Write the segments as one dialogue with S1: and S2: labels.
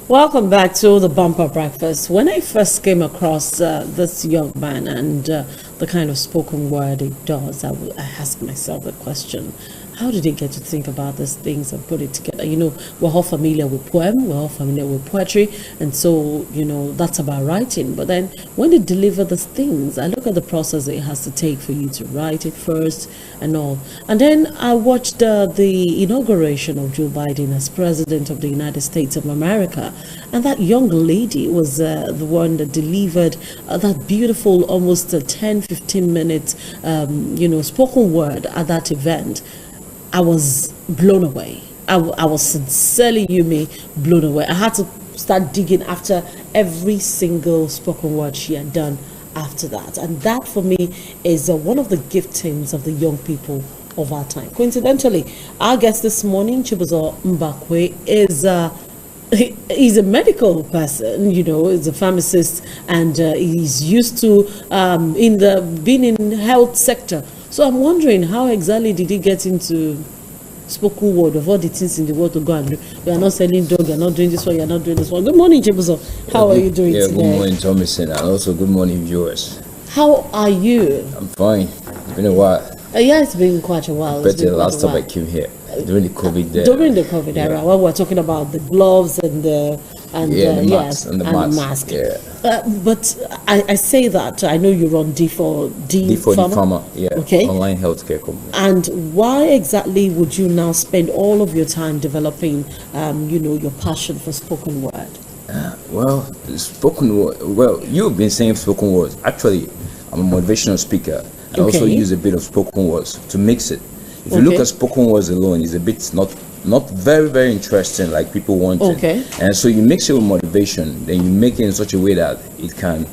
S1: Welcome back to the Bumper Breakfast. When I first came across this young man and the kind of spoken word he does, I asked myself the question, how did he get to think about these things and put it together? You know, we're all familiar with poem, we're all familiar with poetry, and so, you know, that's about writing. But then when they deliver these things, I look at the process it has to take for you to write it first and all. And then I watched the inauguration of Joe Biden as President of the United States of America. And that young lady was the one that delivered that beautiful, almost 10-15 minutes, spoken word at that event. I was blown away. I was sincerely, blown away. I had to start digging after every single spoken word she had done after that. And that, for me, is one of the giftings of the young people of our time. Coincidentally, our guest this morning, Chibuzo Mbakwe, he's a medical person, he's a pharmacist, and he's used to being in health sector. So I'm wondering, how exactly did he get into spoken word of all the things in the world to go and do? You are not selling dog, you are not doing this one, you are not doing this one. Good morning, Chibuzo. How are you doing today?
S2: Good morning, Tomisin, and also good morning, viewers.
S1: How are you?
S2: I'm fine. It's been a while.
S1: Yeah, it's been quite a while.
S2: But the last time I came here, during the COVID era.
S1: During the COVID era, when we were talking about the gloves and the mask.
S2: Yeah.
S1: But I say that I know you run D for
S2: Pharma. Yeah.
S1: Okay.
S2: Online healthcare company.
S1: And why exactly would you now spend all of your time developing, your passion for spoken word?
S2: Spoken word. Well, you've been saying spoken words. Actually, I'm a motivational speaker. I also use a bit of spoken words to mix it. If you look at spoken words alone, it's a bit not very, very interesting like people want it.
S1: Okay.
S2: And so you mix it with motivation, then you make it in such a way that it can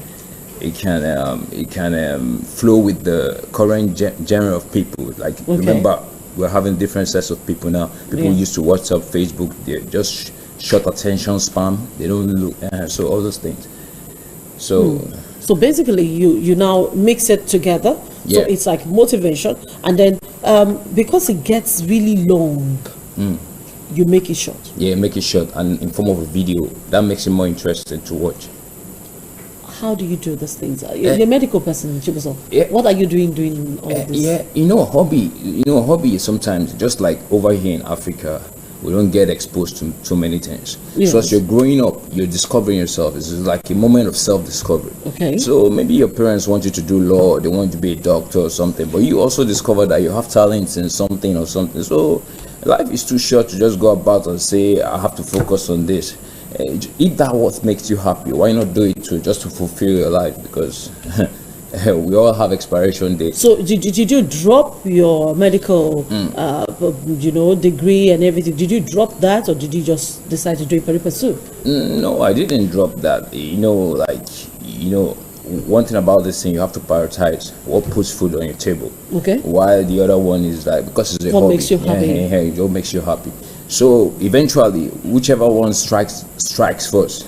S2: flow with the current genre of people. Like remember, we're having different sets of people now. People used to WhatsApp, Facebook, they're just short attention span. They don't look so all those things.
S1: So basically, you now mix it together. So it's like motivation, and then because it gets really long, you make it short. Yeah,
S2: make it short, and in form of a video that makes it more interesting to watch.
S1: How do you do these things? You're a medical person, Chibuzo. What are you doing all of this?
S2: Hobby is sometimes just like over here in Africa. We don't get exposed to too many things.
S1: Yes.
S2: So as you're growing up, you're discovering yourself. It's like a moment of self-discovery.
S1: Okay.
S2: So maybe your parents want you to do law, they want you to be a doctor or something, but you also discover that you have talents in something or something. So life is too short to just go about and say, I have to focus on this. If that what makes you happy, why not do it too, just to fulfill your life? Because we all have expiration dates.
S1: So did you drop your medical degree and everything? Did you drop that, or did you just decide to do it pari passu?
S2: No, I didn't drop that. One thing about this thing, you have to prioritize what puts food on your table.
S1: Okay.
S2: While the other one is like, because it's a
S1: what
S2: hobby.
S1: Makes you happy?
S2: What makes you happy. So eventually, whichever one strikes first,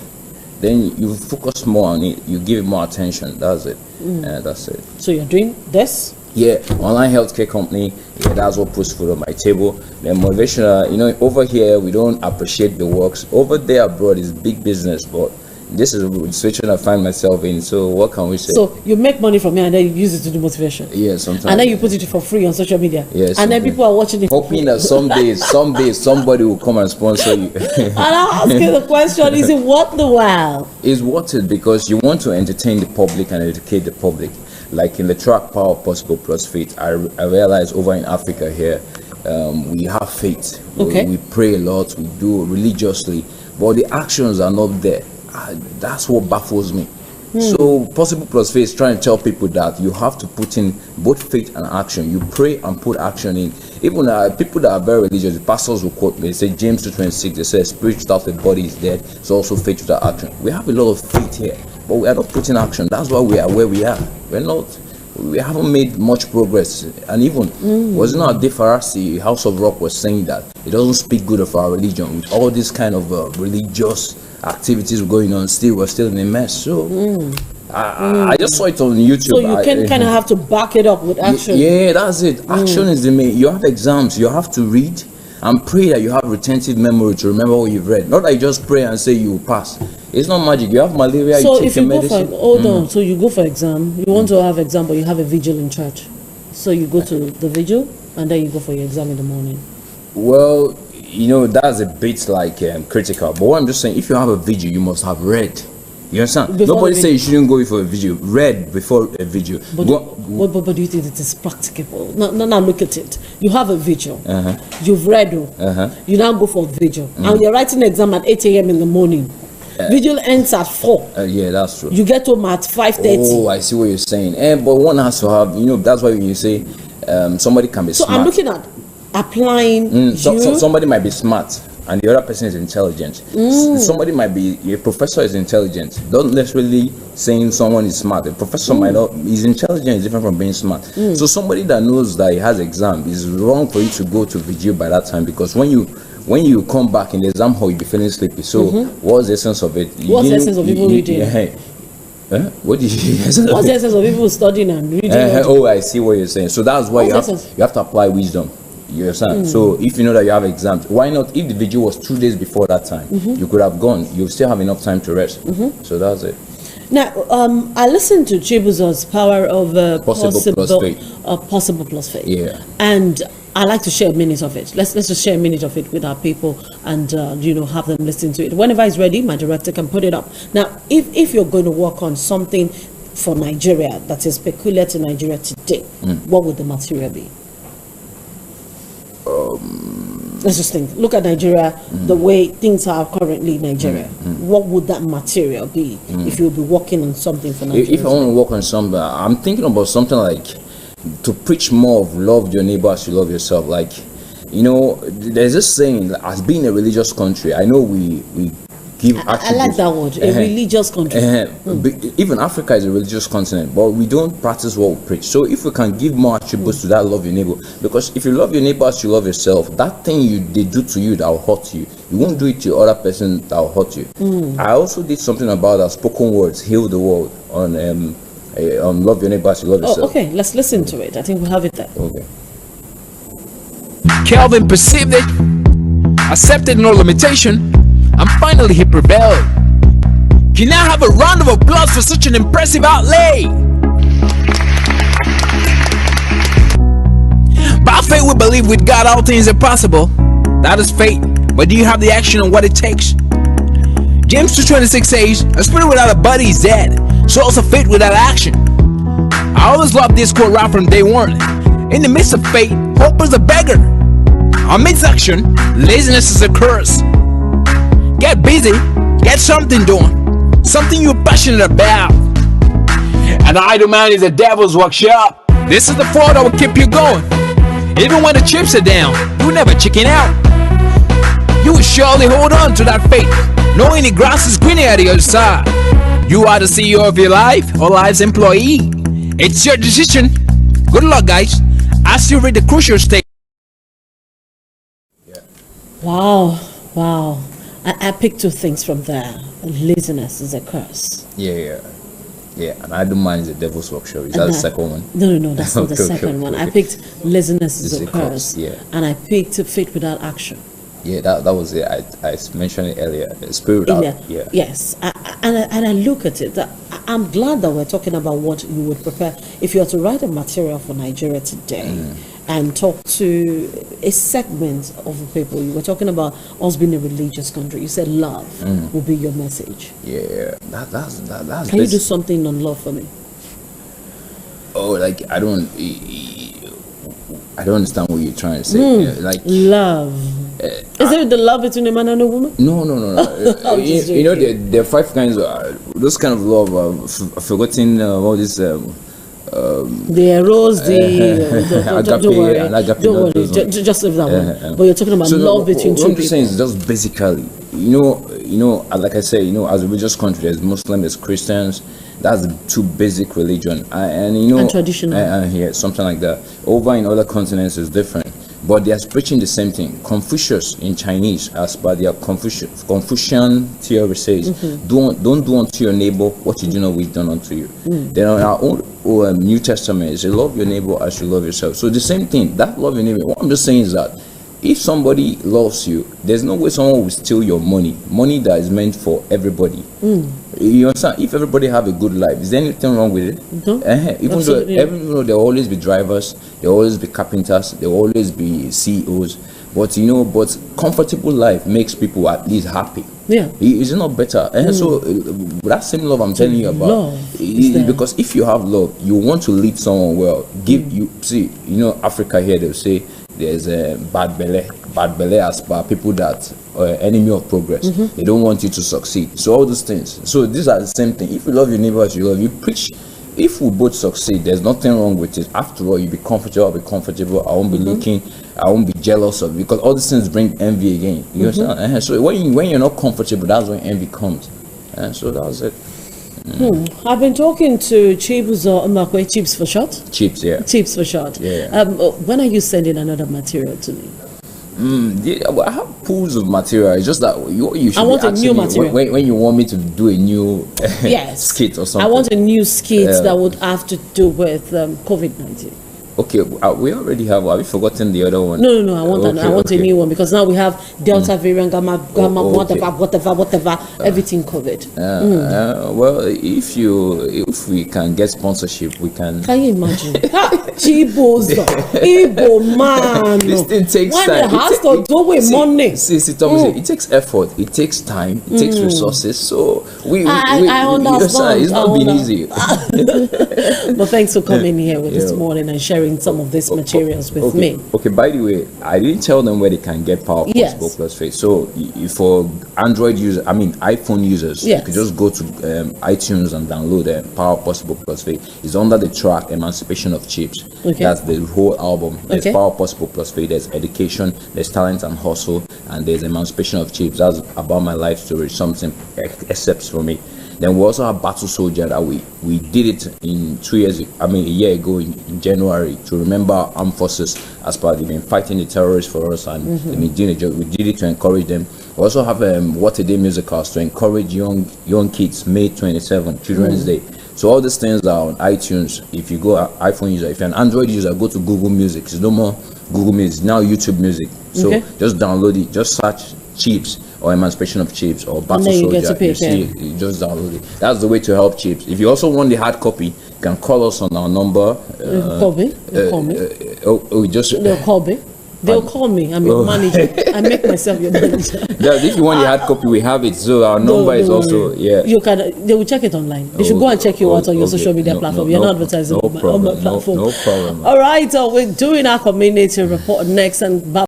S2: then you focus more on it. You give it more attention. That's it. That's it.
S1: So you're doing this?
S2: Yeah, online healthcare company. Yeah, that's what puts food on my table. Then motivational. Over here we don't appreciate the works. Over there abroad is big business, but this is the situation I find myself in. So what can we say?
S1: So you make money from here and then you use it to do motivation.
S2: Yeah, sometimes.
S1: And then you put it for free on social media.
S2: Yes.
S1: And then people are watching it.
S2: Hoping that someday somebody will come and sponsor you.
S1: And I'll ask you the question: is it worth the while?
S2: It's worth it because you want to entertain the public and educate the public. Like in the track Power Possible Plus Faith, I realize over in Africa here, we have faith. We pray a lot. We do religiously, but the actions are not there. That's what baffles me. So Possible Plus Faith is trying to tell people that you have to put in both faith and action. You pray and put action in. Even people that are very religious, the pastors will quote me. They say James 2:26. They say spirit without the body is dead. So also faith without action. We have a lot of faith here, but we are not putting action. That's why we are where we are. We haven't made much progress. And even was it not Defarasi, House of Rock, was saying that it doesn't speak good of our religion with all this kind of religious activities going on. We're still in a mess. So I just saw it on YouTube.
S1: So you can kind of have to back it up with action.
S2: Yeah, that's it. Action is the main. You have exams, you have to read, and pray that you have retentive memory to remember what you've read. Not that you just pray and say you will pass. It's not magic. You have malaria,
S1: so
S2: you take
S1: if you
S2: your
S1: go
S2: medicine.
S1: for hold on, so you go for exam, you want to have exam, but you have a vigil in church, so you go to the vigil and then you go for your exam in the morning.
S2: Well, that's a bit like critical, but what I'm just saying, if you have a vigil, you must have read. You understand?
S1: Before
S2: Nobody say you shouldn't go for a vigil. Read before a vigil.
S1: But do you think it is practicable? Now look at it. You have a vigil. You've read. You now go for vigil. And you're writing an exam at 8 a.m. in the morning. Vigil ends at 4.
S2: Yeah, that's true.
S1: You get home at 5:30.
S2: Oh, I see what you're saying. But one has to have, that's why when you say somebody can be smart.
S1: So I'm looking at applying
S2: so somebody might be smart and the other person is intelligent. Somebody might be, a professor is intelligent. Don't necessarily saying someone is smart. A professor might not, is intelligent is different from being smart. So somebody that knows that he has exam, is wrong for you to go to vigil by that time, because when you come back in the exam hall, you'll be feeling sleepy. So what's the essence of it?
S1: What's the essence of people reading?
S2: What did you
S1: What's the essence of people studying and reading?
S2: Oh, I see what you're saying. So that's why you have to apply wisdom. You understand? So if you know that you have exams, why not? If the vigil was 2 days before that time, you could have gone. You still have enough time to rest. So that's it.
S1: Now, I listened to Chibuzo's Power of Possible plus faith.
S2: Yeah.
S1: And I like to share a minute of it. Let's just share a minute of it with our people and have them listen to it. Whenever it's ready, my director can put it up. Now, if you're going to work on something for Nigeria that is peculiar to Nigeria today, what would the material be? Let's just think. Look at Nigeria, the way things are currently in Nigeria. What would that material be if you'll be working on something for Nigeria?
S2: If I want to work on something, I'm thinking about something like to preach more of love your neighbor as you love yourself. Like, there's this saying, as being a religious country, I know we give attributes.
S1: I like that word, a religious country.
S2: Even Africa is a religious continent, but we don't practice what we preach. So if we can give more attributes to that love your neighbor, because if you love your neighbor as you love yourself, that thing they do to you that will hurt you, you won't do it to other person that will hurt you. I also did something about that spoken words heal the world on love your neighbor as you love yourself.
S1: Okay, let's listen to it. I think we'll have it there.
S2: Okay.
S3: Calvin perceived it, accepted no limitation, and finally he prevailed. You now have a round of applause for such an impressive outlay. By faith we believe with God all things are possible. That is faith, but do you have the action on what it takes? James 2:26 says, a spirit without a body is dead, so also faith without action. I always love this quote right from day one. In the midst of faith, hope is a beggar. Amidst action, laziness is a curse. Get busy, get something doing, something you're passionate about. An idle man is a devil's workshop. This is the floor that will keep you going. Even when the chips are down, you never chicken out. You will surely hold on to that faith, knowing the grass is greener at the other side. You are the CEO of your life or life's employee. It's your decision. Good luck, guys, as you read the crucial stage.
S1: Wow. I picked two things from there. Laziness is a curse.
S2: Yeah. And I don't mind the devil's workshop. Is that the second one?
S1: No, that's not the second one. I picked laziness is a curse.
S2: Yeah.
S1: And I picked faith without action.
S2: Yeah, that was it. I mentioned it earlier. Spirit without. Yeah.
S1: Yes. And I look at it. I'm glad that we're talking about what you would prepare if you were to write a material for Nigeria today. And talk to a segment of the people. You were talking about us being a religious country. You said love will be your message.
S2: Yeah, that's.
S1: Can you do something on love for me?
S2: Oh, like I don't understand what you're trying to say. Like
S1: love. Is there the love between a man and a woman?
S2: No. There are 5 kinds of those kind of love. I've forgotten all this.
S1: The eros, don't worry, just leave that one. But you're talking about love between two people.
S2: What I'm saying is just basically, like I say, as a religious country, there's Muslim, there's Christians. That's the 2 basic religion, and traditional. Something like that. Over in other continents is different, but they are preaching the same thing. Confucius in Chinese, as per their Confucian theory says, don't do unto your neighbor what you do not wish done unto you. Then on our own New Testament, it says, love your neighbor as you love yourself. So the same thing, that love your neighbor. What I'm just saying is that if somebody loves you, there's no way someone will steal your money that is meant for everybody. You understand? If everybody have a good life, is there anything wrong with it?
S1: No.
S2: Even though there will always be drivers, there will always be carpenters, there will always be CEOs, but comfortable life makes people at least happy.
S1: Yeah.
S2: Is it not better? And so that same love I'm telling you about, because if you have love, you want to lead someone well. Africa here, they'll say there's a bad belly as per people that enemy of progress. They don't want you to succeed. So all those things. So these are the same thing. If you love your neighbor as you love, you preach. If we both succeed, there's nothing wrong with it. After all, you be comfortable, I'll be comfortable. I won't be looking, I won't be jealous of, because all these things bring envy again. You understand? So when you're not comfortable, that's when envy comes. And so that was it.
S1: I've been talking to Chips or Umakwe, Chips for short.
S2: Chips, yeah.
S1: Chips for short.
S2: Yeah.
S1: When are you sending another material to me?
S2: I have pools of material. It's just that you should
S1: I want a new material.
S2: When you want me to do a new skit or something.
S1: I want a new skit that would have to do with COVID-19.
S2: Okay, we already have you forgotten the other one?
S1: No, I want a new one, because now we have Delta variant, Gamma, whatever, everything COVID.
S2: Well, if we can get sponsorship, we can.
S1: Can you imagine? Chibos, Igbo man.
S2: This thing takes
S1: when
S2: time.
S1: It has to do with money.
S2: See, Tomisin, it takes effort, it takes time, it takes resources. So
S1: I understand.
S2: It's not been easy.
S1: But thanks for coming here with this morning and sharing some of these materials with me. Okay,
S2: by the way, I didn't tell them where they can get Power Possible Plus Faith. So for Android users, iPhone users, you can just go to iTunes and download Power Possible Plus Faith. It's under the track Emancipation of Chips. That's the whole album. There's Power Possible Plus Faith, there's Education, there's Talent and Hustle, and there's Emancipation of Chips. That's about my life story, something excepts for me. Then we also have Battle Soldier that we did it in a year ago in January, to remember armed forces as part of been fighting the terrorists for us, and we did it to encourage them. We also have What a Day musicals to encourage young kids. May 27, Children's Day. So all these things are on iTunes. If you go iPhone user, if you're an Android user, go to Google Music. It's no more Google Music, now YouTube Music. So just download it, just search Chips or Emancipation of Chips or Battle Soldier. You just download it. That's the way to help Chips. If you also want the hard copy, you can call us on our number.
S1: Call me. They'll call me. I'm your manager. I make myself your manager.
S2: If you want the hard copy, we have it. So our number is also
S1: You can. They will check it online. They should go and check you out on your social media platform. You're not advertising on my platform.
S2: No problem.
S1: All right. We're doing our community report next, and